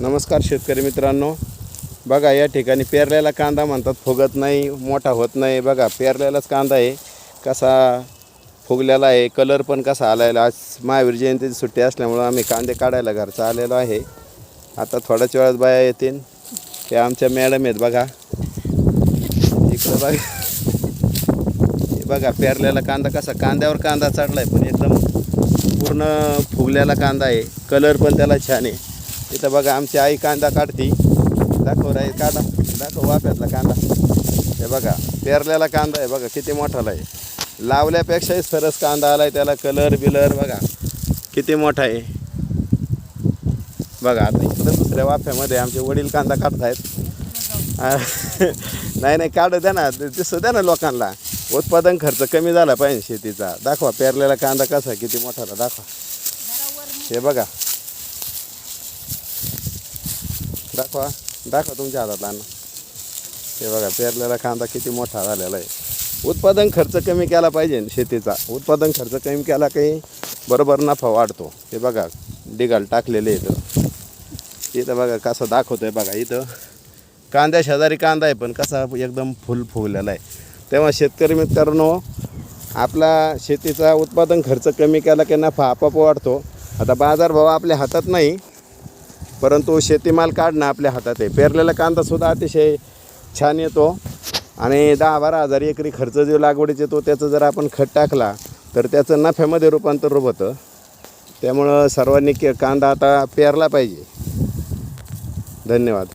नमस्कार शेतकरी मित्रांनो, बघा या ठिकाणी पेरलेला कांदा म्हणतात फुगत नाही, मोठा होत नाही. बघा पेरलेलाच कांदा आहे, कसा फुगलेला आहे, कलर पण कसा आलेला. आज महावीर जयंतीची सुट्टी असल्यामुळं आम्ही कांदे काढायला घरचा आलेलो आहे. आता थोड्याच वेळात बाया येतील, ते आमच्या मॅडम आहेत. बघा इकडं बघा, हे बघा पेरलेला कांदा कसा कांद्यावर कांदा चढला आहे, पण एकदम पूर्ण फुगलेला कांदा आहे. कलर पण त्याला छान आहे. इथं बघा आमची आई कांदा काढती, दाखव राही कांदा, दाखव वाफ्यातला कांदा. हे बघा पेरलेला कांदा आहे, बघा किती मोठाला आहे. लावल्यापेक्षाही सरस कांदा आला आहे, त्याला कलर बिलर बघा किती मोठा आहे. बघा आता इकडं दुसऱ्या वाफ्यामध्ये आमचे वडील कांदा काढत आहेत. नाही काढू द्या ना, दिसू द्या ना लोकांना. उत्पादन खर्च कमी झाला पाहिजे शेतीचा. दाखवा पेरलेला कांदा कसा किती मोठाला, दाखवा. हे बघा, दाखवा दाखवा तुमच्या हातात आणा. हे बघा पेरलेला कांदा किती मोठा झालेला आहे. उत्पादन खर्च कमी केला पाहिजे शेतीचा. उत्पादन खर्च कमी केला काही बरोबर नफा वाढतो. हे बघा डिगाल टाकलेले इथं, इथं बघा कसं दाखवतो आहे. बघा इथं कांद्या शेजारी कांदा आहे, पण कसा एकदम फुल फुगलेला आहे. तेव्हा शेतकरी मित्रांनो, आपला शेतीचा उत्पादन खर्च कमी केला की नफा आपोआप वाढतो. आता बाजारभाव आपल्या हातात नाही, परंतु शेतीमाल काढणं आपल्या हातात आहे. पेरलेला कांदासुद्धा अतिशय छान येतो आणि 10-12 हजार एकरी खर्च जो लागवडीचा येतो, त्याचं जर आपण खत टाकला तर त्याचं नफ्यामध्ये रूपांतर होतं. त्यामुळं सर्वांनी कांदा आता पेरला पाहिजे. धन्यवाद.